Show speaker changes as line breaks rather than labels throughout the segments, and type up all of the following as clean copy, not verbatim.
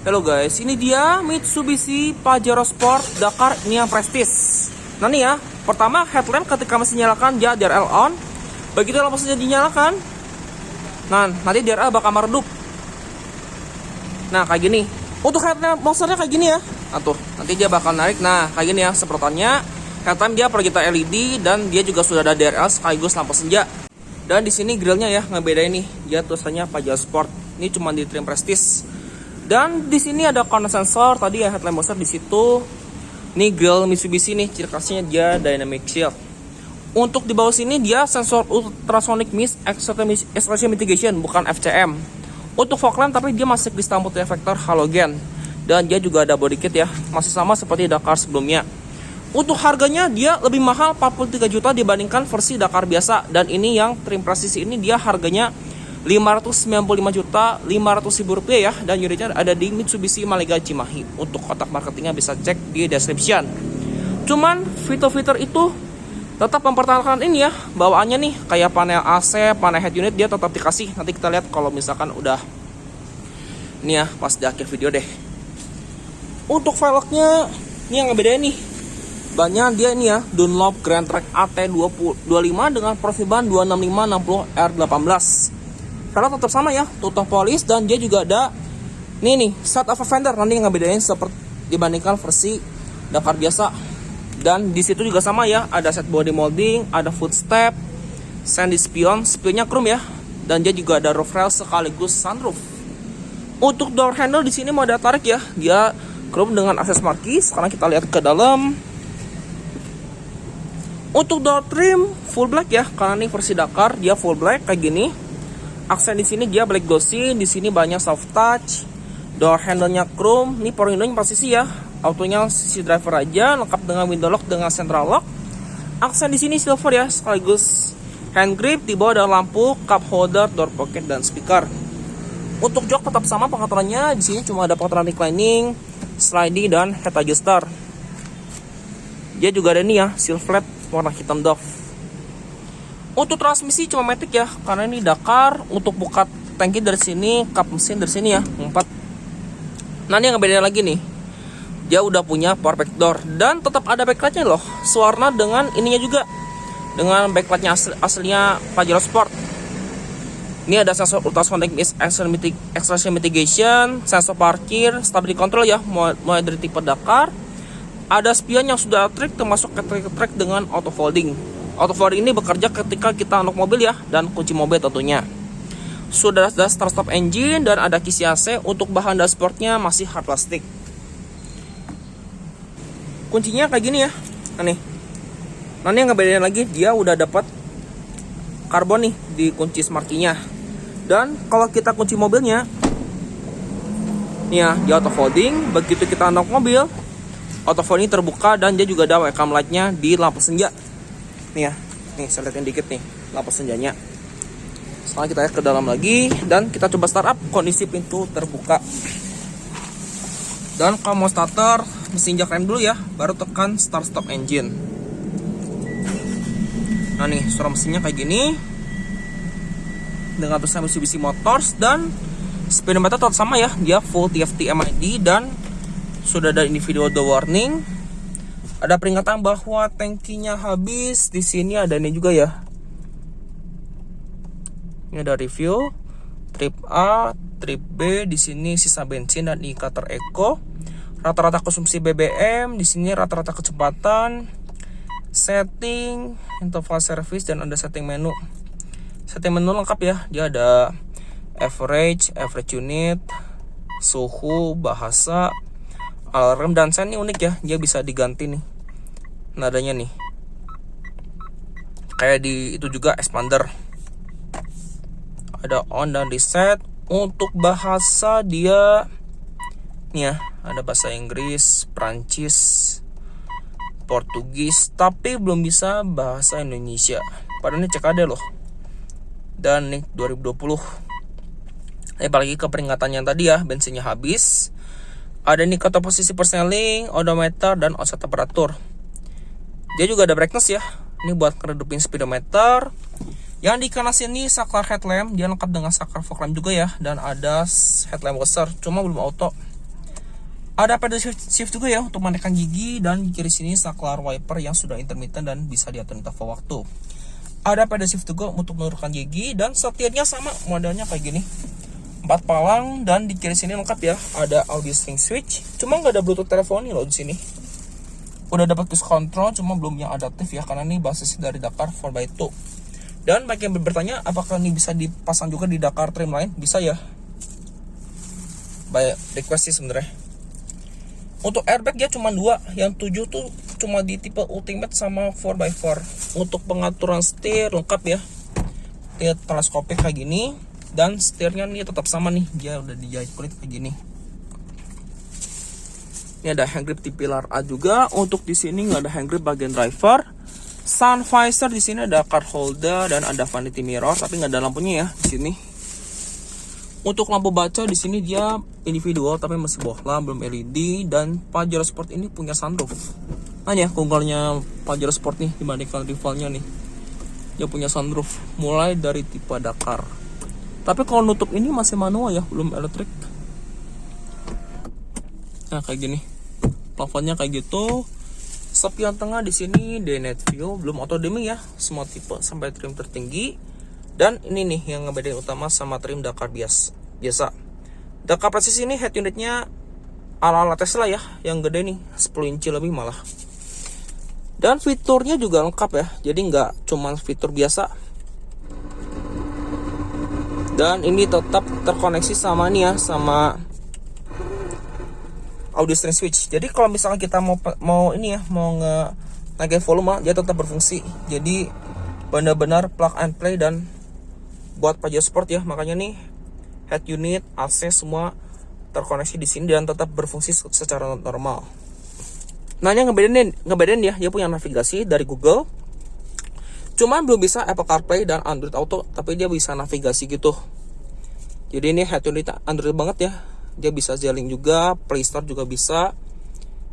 Halo guys, ini dia Mitsubishi Pajero Sport Dakar ini yang Prestige. Nah nih ya, pertama headlamp ketika masih nyalakan dia DRL on. Begitu lampu senja dinyalakan, nah nanti DRL bakal meredup. Nah kayak gini. Untuk headlamp monsternya kayak gini ya. Nah tuh, nanti dia bakal narik. Nah kayak gini ya semprotannya. Headlamp dia proyektor LED dan dia juga sudah ada DRL sekaligus lampu senja. Dan di sini grillnya ya ngebedain nih, dia tulisannya Pajero Sport. Ini cuma di trim Prestige. Dan di sini ada corner sensor tadi ya, headlamp monster di situ. Ini grill Mitsubishi nih, ciri khasnya dia dynamic shield. Untuk di bawah sini dia sensor ultrasonic mist extraction mitigation, bukan FCM. Untuk fog lamp tapi dia masih kristal multi reflector halogen. Dan dia juga ada body kit ya, masih sama seperti Dakar sebelumnya. Untuk harganya dia lebih mahal 43 juta dibandingkan versi Dakar biasa. Dan ini yang trim Prestige ini dia harganya 595.500.000 rupiah ya. Dan unitnya ada di Mitsubishi Malayga Cimahi. Untuk kotak marketingnya bisa cek di description. Cuman fitur-fitur itu tetap mempertahankan ini ya, bawaannya nih kayak panel AC, panel head unit dia tetap dikasih. Nanti kita lihat kalau misalkan udah ini ya pas di akhir video deh. Untuk velgnya ini yang ngebedain nih, bannya dia ini ya Dunlop Grand Track AT25 dengan profil ban 265/60R18. Velg tetap sama ya, tutup polis, dan dia juga ada nih set of fender. Nanti yang ngebedain seperti dibandingkan versi Dakar biasa. Dan di situ juga sama ya, ada set body molding, ada footstep, sandy spionnya chrome ya, dan dia juga ada roof rail sekaligus sunroof. Untuk door handle di sini mau ada tarik ya, dia chrome dengan akses marquee. Sekarang kita lihat ke dalam. Untuk door trim full black ya, karena ini versi Dakar dia full black kayak gini. Aksen di sini dia black glossy, di sini banyak soft touch. Door handle-nya chrome, ini power window-nya posisi ya. Autonya sisi driver aja, lengkap dengan window lock dengan central lock. Aksen di sini silver ya, sekaligus hand grip, di bawah ada lampu, cup holder, door pocket dan speaker. Untuk jok tetap sama pengaturannya, di sini cuma ada pengaturan reclining, sliding dan head adjuster. Dia juga ada nih ya, seal flat warna hitam Dove. Untuk transmisi cuma matic ya, karena ini Dakar. Untuk buka tangki dari sini, kap mesin dari sini ya, 4. Nah ini yang ngebedain lagi nih, dia udah punya power back door dan tetap ada backlightnya loh, sewarna dengan ininya juga, dengan backlightnya aslinya Pajero Sport. Ini ada sensor ultrasonic mist extraction mitigation, sensor parkir, stability control ya, mulai dari tipe Dakar. Ada spion yang sudah trik, termasuk track dengan auto folding. Auto folding ini bekerja ketika kita unlock mobil ya, dan kunci mobil tentunya. Sudah ada start stop engine dan ada kisi AC. Untuk bahan dashboardnya masih hard plastik. Kuncinya kayak gini ya. Nah nih yang ngebedain lagi, dia udah dapat karbon nih di kunci smart key-nya. Dan kalau kita kunci mobilnya nih ya, dia auto folding. Begitu kita unlock mobil, auto folding terbuka, dan dia juga ada welcome light-nya di lampu senja. Nih ya, nih saya lihatin dikit nih lampu senjanya. Sekarang kita lihat ke dalam lagi, dan kita coba start up, kondisi pintu terbuka. Dan kalau mau starter, mesin jak rem dulu ya, baru tekan start stop engine. Nah nih, suara mesinnya kayak gini, dengan tulisan Mitsubishi Motors. Dan speedometer tetap sama ya, dia full TFT MID, dan sudah ada individual door warning. Ada peringatan bahwa tangkinya habis. Di sini ada ini juga ya. Ini ada review trip A, trip B. Di sini sisa bensin dan indikator eco. Rata-rata konsumsi BBM. Di sini rata-rata kecepatan. Setting, interval service, dan ada setting menu. Setting menu lengkap ya. Dia ada average unit, suhu, bahasa, alarm, dan sen. Ini unik ya, dia bisa diganti nih nadanya nih, kayak di itu juga expander. Ada on dan reset. Untuk bahasa dia nih ya, ada bahasa Inggris, Prancis, Portugis, tapi belum bisa bahasa Indonesia. Padahal ini CKD loh. Dan nih 2020. Apalagi ke peringatannya tadi ya, bensinnya habis. Ada indikator posisi persneling, odometer, dan offset temperatur. Dia juga ada brightness ya. Ini buat ngeredupin speedometer. Yang di kanan sini saklar headlamp, dia lengkap dengan saklar fog lamp juga ya, dan ada headlamp washer, cuma belum auto. Ada pedal shift juga ya untuk menekan gigi, dan di kiri sini saklar wiper yang sudah intermittent dan bisa diatur interval waktu. Ada pedal shift juga untuk menurunkan gigi, dan setirnya sama modelnya kayak gini. 4 palang, dan di kiri sini lengkap ya. Ada audio string switch, cuma nggak ada bluetooth teleponi loh di sini. Udah dapat cruise control, cuma belum yang adaptif ya, karena ini basis dari Dakar 4x2. Dan bagi yang bertanya apakah ini bisa dipasang juga di Dakar trim lain, bisa ya. By request sih sebenarnya. Untuk airbag dia cuma 2, yang 7 tuh cuma di tipe ultimate sama 4x4. Untuk pengaturan setir lengkap ya. Dia teleskopik kayak gini, dan setirnya nih tetap sama nih, dia udah dijahit kulit kayak gini. Ini ada hand grip di pilar A juga. Untuk di sini nggak ada hand grip bagian driver. Sun visor di sini ada card holder dan ada vanity mirror, tapi nggak ada lampunya ya di sini. Untuk lampu baca di sini dia individual tapi masih bohlam, belum LED, dan Pajero Sport ini punya sunroof. Nanya keunggulannya Pajero Sport nih dibandingkan rivalnya nih. Dia punya sunroof mulai dari tipe Dakar. Tapi kalau nutup ini masih manual ya, belum elektrik. Nah kayak gini, plafonnya kayak gitu. Spion tengah di sini day night view, belum auto dimming ya, semua tipe sampai trim tertinggi. Dan ini nih yang ngebedain utama sama trim Dakar biasa. Dakar Presisi ini head unitnya ala-ala Tesla ya, yang gede nih, 10 inci lebih malah. Dan fiturnya juga lengkap ya, jadi nggak cuma fitur biasa. Dan ini tetap terkoneksi sama ini ya, sama audio string switch. Jadi kalau misalkan kita mau ini ya, mau naikin volume, dia tetap berfungsi. Jadi benar-benar plug and play dan buat Pajero Sport ya. Makanya nih head unit, AC semua terkoneksi di sini dan tetap berfungsi secara normal. Nah, yang ngebedain ya, dia punya navigasi dari Google. Cuman belum bisa Apple CarPlay dan Android Auto, tapi dia bisa navigasi gitu. Jadi ini head unit Android banget ya. Dia bisa Xiaoling juga, Play Store juga bisa.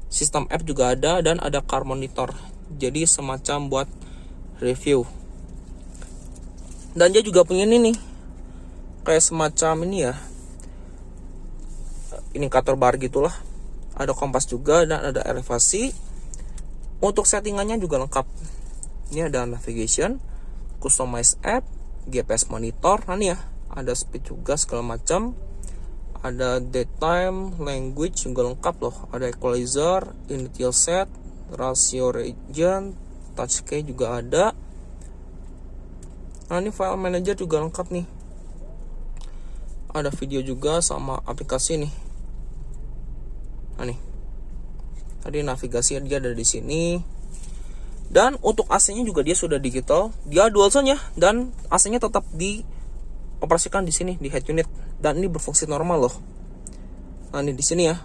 Sistem app juga ada, dan ada car monitor. Jadi semacam buat review. Dan dia juga punya ini nih, kayak semacam ini ya, indikator bar gitulah. Ada kompas juga dan ada elevasi. Untuk settingannya juga lengkap. Ini ada navigation, customize app, GPS monitor. Nah nih ya, ada speed juga segala macam. Ada daytime, language juga lengkap loh. Ada equalizer, initial set, ratio region, touch key juga ada. Nah ini file manager juga lengkap nih. Ada video juga sama aplikasi nih. Nah nih, tadi navigasi dia ada di sini. Dan untuk AC-nya juga dia sudah digital. Dia dual zone ya, dan AC-nya tetap dioperasikan di sini di head unit. Dan ini berfungsi normal loh. Nah ini di sini ya,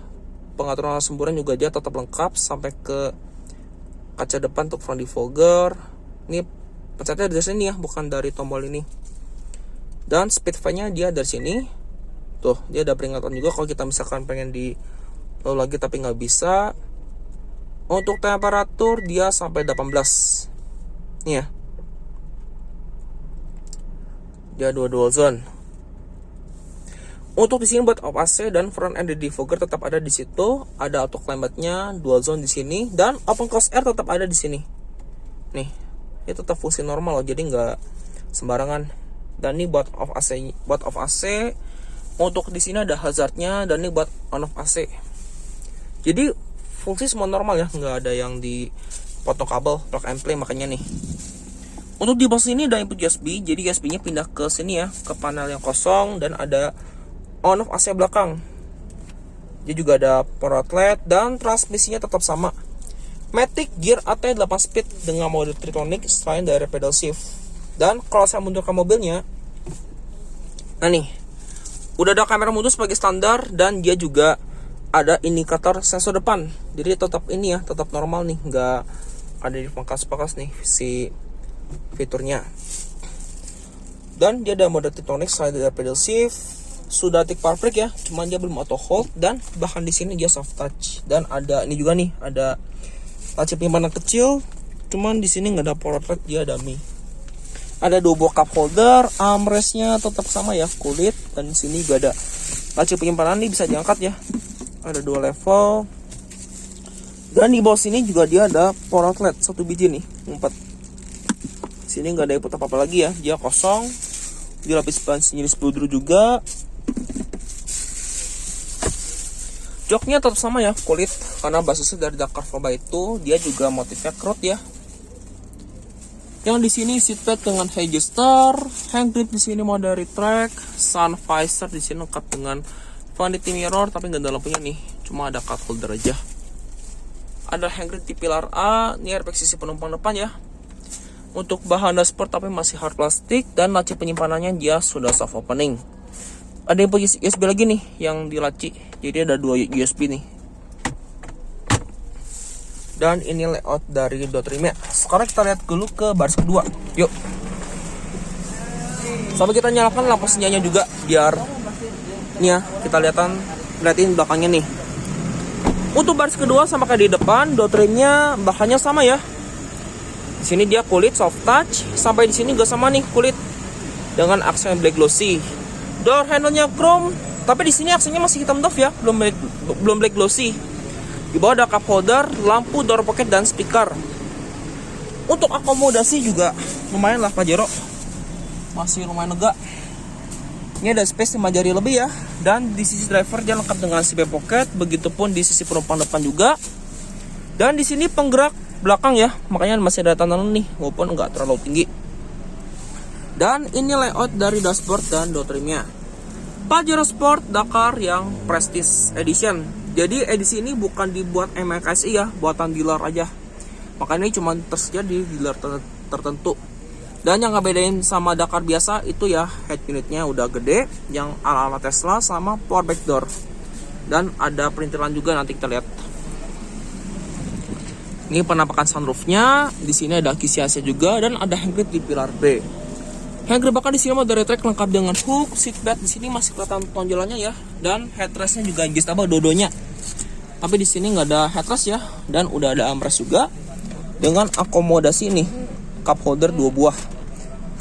pengaturan semburan juga dia tetap lengkap sampai ke kaca depan untuk front defogger. Ini pencetnya dari sini ya, bukan dari tombol ini. Dan speedfire-nya dia dari sini. Tuh, dia ada peringatan juga kalau kita misalkan pengen di low lagi tapi nggak bisa. Untuk temperatur dia sampai 18. Nih ya. Dia dual zone. Untuk di sini buat off AC dan front end defogger tetap ada di situ. Ada auto climate-nya, dual zone di sini, dan open close air tetap ada di sini. Nih, ini tetap fungsi normal loh, jadi nggak sembarangan. Dan ini buat off AC, untuk di sini ada hazardnya, dan ini buat on off AC. Jadi fungsi semua normal ya, nggak ada yang dipotong kabel, plug and play. Makanya nih, untuk di bawah sini ada input USB, jadi USB-nya pindah ke sini ya, ke panel yang kosong, dan ada on off AC belakang. Dia juga ada power outlet, dan transmisinya tetap sama. Matic gear AT 8 speed dengan mode Tritronic selain dari pedal shift. Dan kalau saya mundurkan mobilnya, nah nih, udah ada kamera mundur sebagai standar, dan dia juga ada indikator sensor depan. Jadi tetap ini ya, tetap normal nih, nggak ada di pangkas-pangkas nih si fiturnya. Dan dia ada mode Tritronic selain dari pedal shift. Sudah tik power brake ya, cuman dia belum auto hold, dan bahkan di sini dia soft touch. Dan ada ini juga nih, ada laci penyimpanan kecil, cuman di sini nggak ada power outlet, dia dummy. Ada dua buah cup holder, armrestnya tetap sama ya, kulit, dan di sini juga ada laci penyimpanan, ini bisa diangkat ya. Ada 2 level. Dan di bawah sini juga dia ada power outlet 1 biji nih, 4. Sini nggak ada input apa-apa lagi ya, dia kosong. Dilapis ban sejenis peluru juga. Joknya tetap sama ya, kulit, karena basisnya dari Dakar 4x2. Dia juga motifnya crowd ya. Yang di sini seatbelt dengan adjuster, hand grip di sini mau dari track, sun visor di sini lengkap dengan vanity mirror, tapi nggak ada lampunya nih, cuma ada cup holder aja. Ada hand grip di pilar A, ini airbag sisi penumpang depan ya. Untuk bahan dashboard tapi masih hard plastik, dan laci penyimpanannya dia sudah soft opening. Ada input USB lagi nih yang di laci, jadi ada 2 USB nih. Dan ini layout dari door trimnya. Sekarang kita lihat dulu ke baris kedua. Yuk. Sampai kita nyalakan lampu senyanya juga biar nih ya, kita liatin belakangnya nih. Untuk baris kedua sama kayak di depan, door trimnya bahannya sama ya. Di sini dia kulit soft touch, sampai di sini juga sama nih kulit dengan aksen black glossy. Door handle-nya chrome, tapi di sini aksennya masih hitam doff ya, belum black glossy. Di bawah ada cup holder, lampu, door pocket, dan speaker. Untuk akomodasi juga lumayan lah Pajero, masih lumayan lega. Ini ada space 5 jari lebih ya. Dan di sisi driver dia lengkap dengan zip pocket, begitupun di sisi penumpang depan juga. Dan di sini penggerak belakang ya, makanya masih ada tanaman nih, walaupun nggak terlalu tinggi. Dan ini layout dari dashboard dan door trimnya. Pajero Sport Dakar yang Prestige Edition. Jadi edisi ini bukan dibuat MKSI ya, buatan dealer aja. Makanya ini cuma tersedia di dealer tertentu. Dan yang ngebedain sama Dakar biasa itu ya, head unitnya udah gede, yang ala-ala Tesla, sama power back door. Dan ada perintilan juga, nanti kita lihat. Ini penampakan sunroofnya, di sini ada kisi AC juga, dan ada hand grip di pilar B. Hand grip bahkan di sini mau dari track lengkap dengan hook, seat belt di sini masih kelihatan tonjolannya ya, dan headrestnya juga adjustable dua-duanya. Tapi di sini nggak ada headrest ya, dan udah ada armrest juga dengan akomodasi nih, cup holder 2 buah.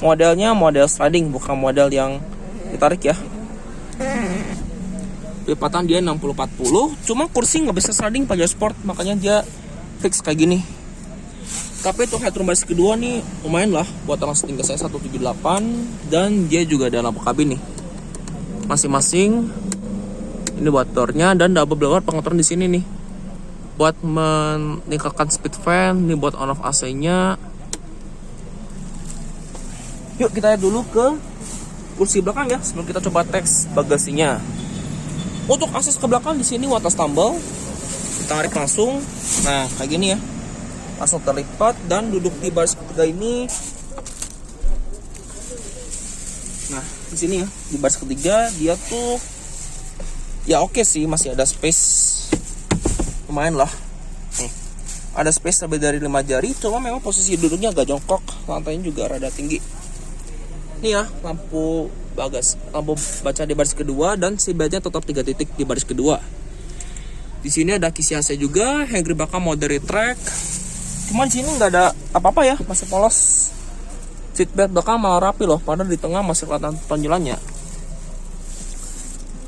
Modelnya model sliding, bukan model yang ditarik ya. Lipatan dia 60-40, cuma kursi nggak bisa sliding Pajero Sport, makanya dia fix kayak gini. Tapi untuk headroom baris kedua nih lumayan lah buat orang setinggi saya 178, dan dia juga ada lampu kabin nih masing-masing. Ini buat doornya, dan double blower pengaturan di sini nih buat meningkatkan speed fan. Ini buat on off AC-nya. Yuk kita lihat dulu ke kursi belakang ya sebelum kita coba teks bagasinya. Untuk akses ke belakang di sini water tumble, kita tarik langsung. Nah kayak gini ya, langsung terlipat, dan duduk di baris ketiga ini. Nah di sini ya, di baris ketiga dia tuh ya oke sih, masih ada space lumayan lah. Nih ada space lebih dari 5 jari, cuma memang posisi duduknya agak jongkok, lantainya juga rada tinggi. Ini ya lampu baca di baris kedua, dan si bednya tetap 3 titik di baris kedua. Di sini ada kisi AC juga, hand grip belakang mau dari track. Cuma di sini nggak ada apa-apa ya, masih polos. Seatbelt belakang malah rapi loh, padahal di tengah masih kelihatan tonjolannya.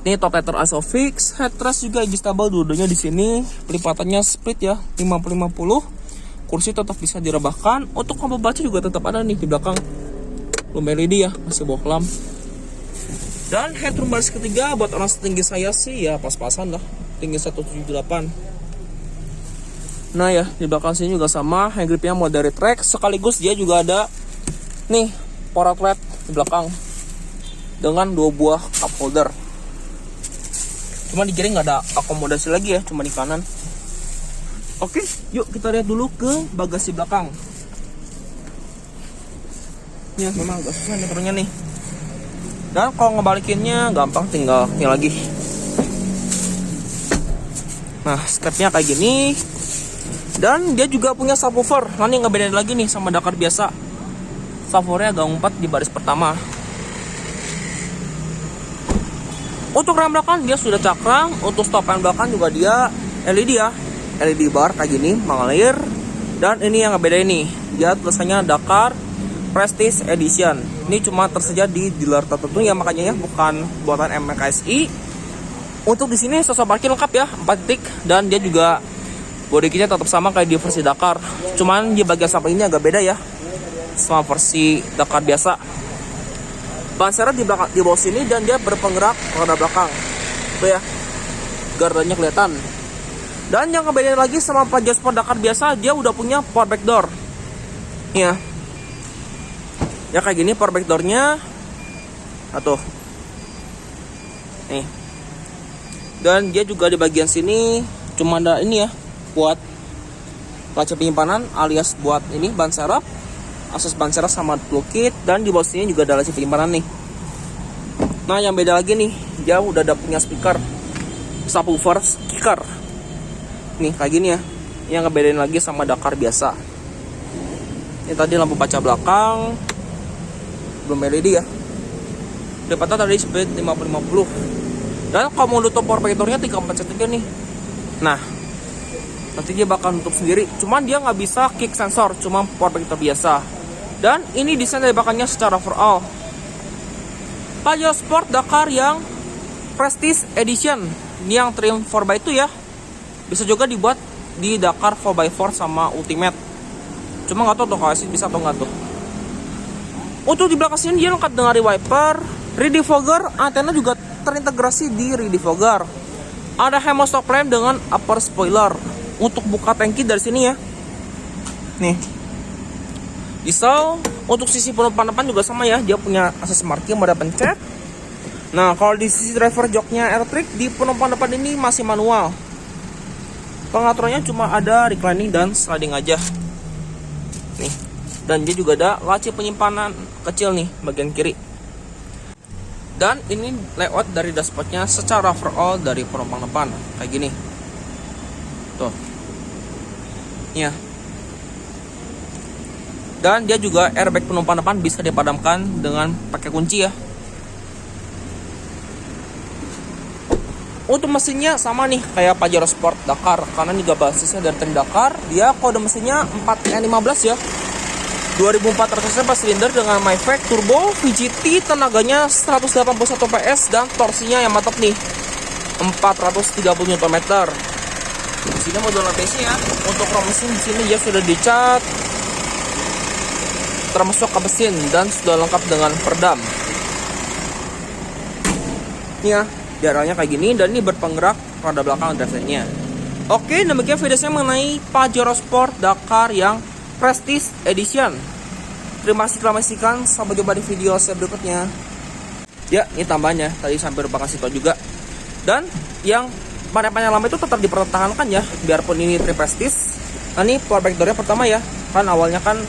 Ini top letter ISO fix, headrest juga adjustable dua-duanya di sini. Pelipatannya split ya, 50-50. Kursi tetap bisa direbahkan. Untuk lampu baca juga tetap ada nih di belakang. Belum LED ya, masih bawah lamp. Dan headroom baris ketiga buat orang setinggi saya sih ya pas-pasan lah, tinggi 178. Nah ya, di belakang sini juga sama, hand gripnya mau dari track, sekaligus dia juga ada nih power outlet di belakang dengan 2 buah cup holder. Cuma di kiri nggak ada akomodasi lagi ya, cuma di kanan. Oke, yuk kita lihat dulu ke bagasi belakang. Ya memang agak susah nih turunnya nih. Dan kalau ngebalikinnya gampang, tinggal ini lagi. Nah strapnya kayak gini. Dan dia juga punya subwoofer. Nanti ngebedain lagi nih sama Dakar biasa. Subwoofernya agak ngumpat di baris pertama. Untuk rem belakang dia sudah cakram. Untuk stop lamp belakang juga dia LED ya, LED bar kayak gini mengalir. Dan ini yang ngebedain nih, dia tulisannya Dakar Prestige Edition. Ini cuma tersedia di dealer tertentu ya, makanya ya bukan buatan MKSI. Untuk di sini sensor parkir lengkap ya, 4 titik, dan dia juga body kitnya tetap sama kayak di versi Dakar. Cuman di bagian samping ini agak beda ya, sama versi Dakar biasa. Ban serep di belakang, di bawah sini, dan dia berpenggerak roda belakang. Tuh ya, gardanya kelihatan. Dan yang ngebedain lagi sama Pajero Sport Dakar biasa, dia udah punya power back door. Ya, ya kayak gini power back doornya. Atau nih. Dan dia juga di bagian sini cuma ada ini ya, buat laci penyimpanan alias buat ini ban serep, akses ban serep sama tool kit, dan di bawah sini juga ada laci penyimpanan nih. Nah, yang beda lagi nih, dia udah ada punya speaker subwoofer kicker. Nih kayak gini ya. Yang ngebedain lagi sama Dakar biasa. Ini tadi lampu kaca belakang belum LED ya. Dapatnya tadi speed 50-50. Dan kalau mau nutup power vectornya 343 nih. Nah, nanti dia bakal nutup sendiri. Cuman dia nggak bisa kick sensor, cuma power vector biasa. Dan ini desain dari belakangnya secara overall. Pajero Sport Dakar yang Prestige Edition. Ini yang trim 4x2 ya. Bisa juga dibuat di Dakar 4x4 sama Ultimate. Cuma nggak tahu tuh kalau bisa atau nggak tuh. Untuk di belakang sini dia lengkap dengan wiper, rear defogger, antena juga terintegrasi di rear defogger. Ada hemostop lamp dengan upper spoiler. Untuk buka tangki dari sini ya. Nih. Diesel. Untuk sisi penumpang depan juga sama ya. Dia punya akses marking, mode pencet. Nah, kalau di sisi driver joknya elektrik, di penumpang depan ini masih manual. Pengaturannya cuma ada reclining dan sliding aja. Nih. Dan dia juga ada laci penyimpanan kecil nih bagian kiri. Dan ini layout dari dashboardnya secara overall dari penumpang depan kayak gini. Tuh. Ya. Dan dia juga airbag penumpang depan bisa dipadamkan dengan pakai kunci ya. Untuk mesinnya sama nih kayak Pajero Sport Dakar, karena juga basisnya dari tren Dakar. Dia kode mesinnya 4N15 ya. 2400 cc silinder dengan Myfake turbo VGT, tenaganya 181 PS dan torsinya yang mantap nih 430 Nm. Di sini modul ABS ya. Untuk rom mesin di sini ya sudah dicat termasuk kap mesin dan sudah lengkap dengan peredam. Ini ya, diarahnya kayak gini, dan ini berpenggerak roda belakang drive-nya. Oke, demikian video saya mengenai Pajero Sport Dakar yang Prestige Edition. Terima kasih telah menyaksikan. Sampai jumpa di video saya berikutnya. Ya, ini tambahannya. Tadi sampai lupa kasih tau juga. Dan yang panel-panel lama itu tetap dipertahankan ya. Biarpun ini tri Prestige. Nah, ini power back door-nya pertama ya. Kan awalnya kan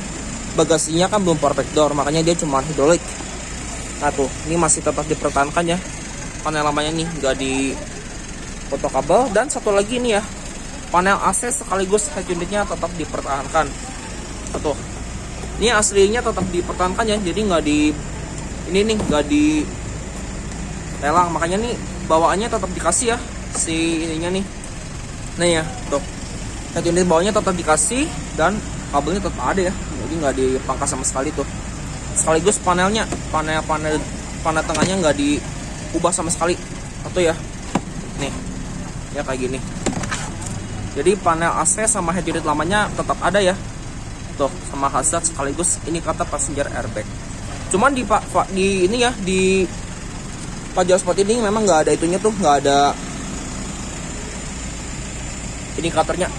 bagasinya kan belum power back door, makanya dia cuma hidrolik. Nah tuh, ini masih tetap dipertahankan ya. Panel lamanya nih nggak di foto kabel. Dan satu lagi ini ya, panel AC sekaligus head unitnya tetap dipertahankan. Tuh, ini aslinya tetap dipertahankan ya, jadi nggak di ini nih nggak di lelang, makanya nih bawaannya tetap dikasih ya si ininya nih. Nah ya, tuh head unit bawahnya tetap dikasih dan kabelnya tetap ada ya, jadi nggak dipangkas sama sekali tuh. Sekaligus panelnya, panel tengahnya nggak diubah sama sekali, atau ya, nih ya kayak gini. Jadi panel AC sama head unit lamanya tetap ada ya. Tuh, sama hazard sekaligus ini kata passenger airbag. Cuman di ini ya, di Pajero Sport ini memang nggak ada itunya tuh, nggak ada indikatornya.